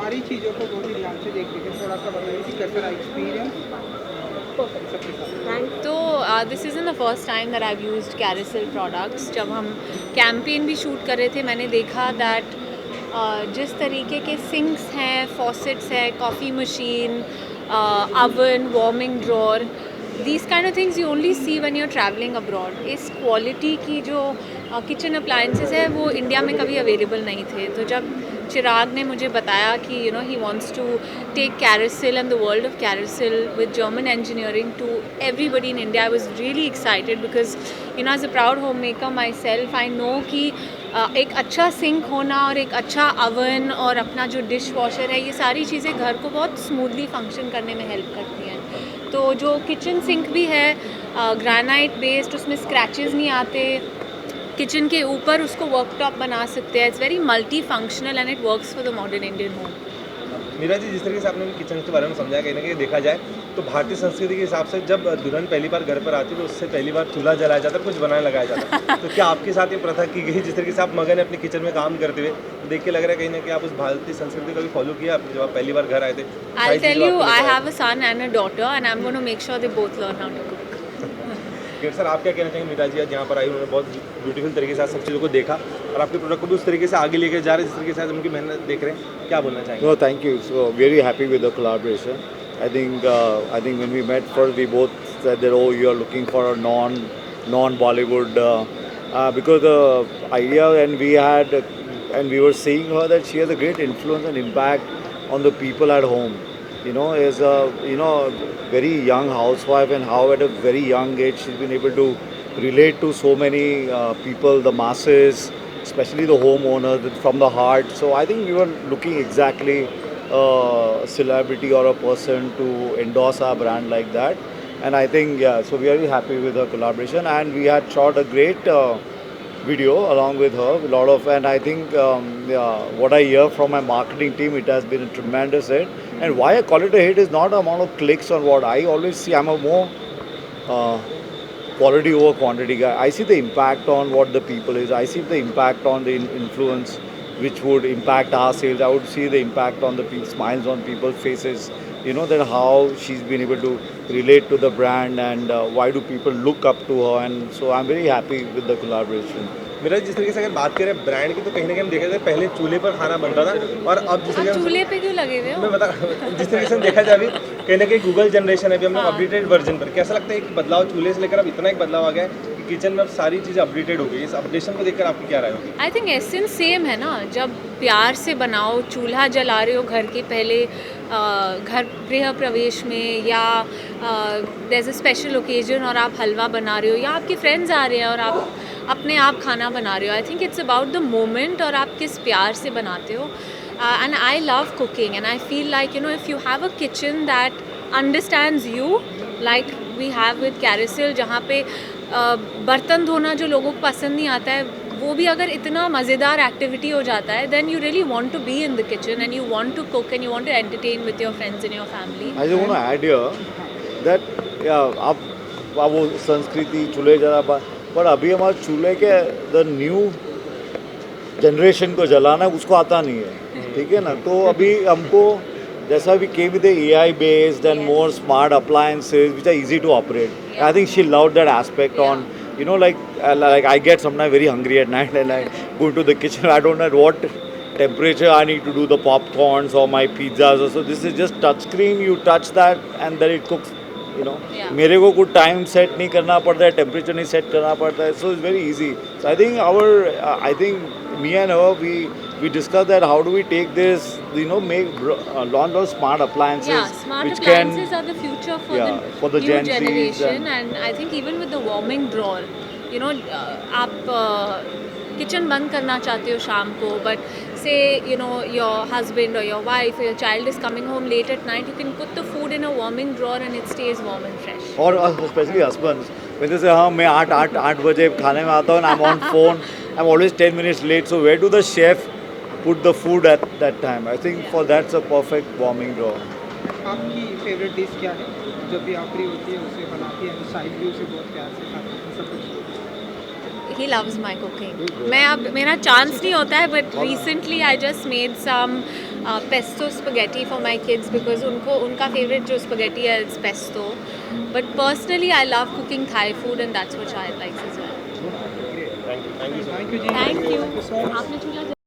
सारी चीज़ों को बहुत ही ध्यान से देखते थे, थोड़ा सा बताइए कि कैसा रहा एक्सपीरियंस सबके साथ। तो this is in the first time that I have used Carysil products. जब हम कैंपेन भी शूट कर रहे थे मैंने देखा दैट जिस तरीके के सिंक्स हैं, फॉसेट्स है, coffee machine, oven, warming drawer, these kind of things you only see when you're traveling abroad. इस क्वालिटी की जो किचन अप्लायंसेस है वो इंडिया में कभी अवेलेबल नहीं थे। तो जब चिराग ने मुझे बताया कि he wants to take Carousel and the world of Carousel with German engineering to everybody in India, I was really excited because as a proud homemaker myself I know कि एक अच्छा सिंक होना और एक अच्छा अवन और अपना जो डिश वॉशर है ये सारी चीज़ें घर को बहुत स्मूथली फंक्शन करने में हेल्प करती हैं। तो जो किचन सिंक भी है ग्रेनाइट बेस्ड, उसमें स्क्रैचेस नहीं आते, किचन के ऊपर उसको वर्कटॉप बना सकते हैं। It's very multi functional and it works for the modern Indian home. Meera ji, जिस तरीके से आपने किचन के बारे में समझाया, कहीं ना कहीं देखा जाए तो भारतीय संस्कृति के हिसाब से जब दुल्हन पहली बार घर पर आती है तो उससे पहली बार चूल्हा जलाया जाता है, कुछ बनाने लगाया जाता है। तो क्या आपके साथ ये प्रथा की गई, जिस तरीके से आप मगन है अपने किचन में काम करते हुए, देख के लग रहा है कहीं ना कहीं आप उस भारतीय संस्कृति को भी फॉलो किया आपने जब आप पहली बार घर आए थे? I'll tell you, I have a son and a daughter and I'm going to make sure they both learn how to cook. Sir, आप क्या कहना चाहेंगे? मीरा जी आज यहाँ पर आई, उन्होंने बहुत ब्यूटीफुल तरीके से सब चीज़ों को देखा और आपके प्रोडक्ट को भी उस तरीके से आगे लेके जा रहे हैं जिस तरीके से आज उनकी मेहनत देख रहे हैं, क्या बोलना चाहेंगे? No, thank you. So very happy with the collaboration. I think when we met first, we both said that you are looking for a non-Bollywood because the idea and we were seeing her that she has a great influence and impact on the people at home. As a very young housewife and how at a very young age she's been able to relate to so many people, the masses, especially the homeowners from the heart. So I think we were looking exactly a celebrity or a person to endorse our brand like that. And I think, so we are very happy with her collaboration and we had shot a great video along with her, and I think what I hear from my marketing team, it has been a tremendous hit. And why I call it a hit is not the amount of clicks on what I always see. I'm a more quality over quantity guy. I see the impact on what the people is. I see the impact on the influence which would impact our sales. I would see the impact on the smiles on people's faces. That how she's been able to relate to the brand and why do people look up to her. And so I'm very happy with the collaboration. मेरा जिस तरीके से अगर बात करें brand की तो कहीं ना कहीं हम देखा जाए पहले चूल्हे पर खाना बनता था और अब जिस तरीके चूल्हे पे क्यों लगे हुए हो? मैं बता जिस तरीके से हम देखा जाए अभी कहीं ना कहीं गूगल जनरेशन है, अभी हम लोग अपडेटेड वर्जन पर, कैसा लगता है कि बदलाव चूल्हे से लेकर अब इतना एक बदलाव आ गया है कि किचन में अब सारी चीज़ें अपडेटेड हो गई। इस अपडेशन को देखकर आपकी क्या राय होगी? आई थिंक एसेंस सेम है ना, जब प्यार से बनाओ, चूल्हा जला रहे हो घर के पहले घर गृह प्रवेश में या there is a special occasion और आप हलवा बना रहे हो या आपके फ्रेंड्स आ रहे हैं और आप अपने आप खाना बना रहे हो। I think it's about the moment और आप किस प्यार से बनाते हो। And I love cooking and I feel like if you have a kitchen that understands you like we have with Carysil, जहाँ पे बर्तन धोना जो लोगों को पसंद नहीं आता है वो भी अगर इतना मज़ेदार एक्टिविटी हो जाता है, then you really want to be in the kitchen and you want to cook and you want to entertain with your friends and your family. I just want to add here that अब वो संस्कृति चूल्हे जला, पर अभी हमारे चूल्हे के द न्यू जनरेशन को जलाना उसको आता नहीं है, ठीक है ना। तो अभी हमको जैसा भी came with AI based and more smart appliances which are easy to operate. I think she loved that aspect on like I get sometimes very hungry at night and I go into the kitchen. I don't know what temperature I need to do the popcorns or my pizzas. So this is just touch screen. You touch that and then it cooks. Yeah. मेरे को कुछ time set नहीं करना पड़ता है, temperature नहीं set करना पड़ता है, so it's very easy. So I think me and her we discussed that how do we take this, make launch those smart appliances. Yeah, smart which appliances are the future for the the new Gen Zs generation and I think even with the warming drawer, आप kitchen बंद करना चाहते हो शाम को, but से your husband or your wife or your child is coming home late at night, you can put the food in a warming drawer and it stays warm and fresh. और specially husbands when they say हाँ मैं 8 बजे खाने में आता हूँ and I'm on phone, I'm always 10 minutes late, so where do the chef put the food at that time? I think for that's a perfect warming drawer. आपकी favourite dish क्या है? जब भी आप फ्री होती है उसे बनाती है, साइड भी उसे बहुत प्यार से खाते हैं सब कुछ। He loves my cooking. मैं अब मेरा चांस नहीं होता है, but recently I just made some pesto spaghetti for my kids because unka favorite jo spaghetti hai is pesto. But personally, I love cooking Thai food, and that's what Shahid likes as well. Thank you so much thank you जी Thank you. Thank you so much. आपने चूल्हा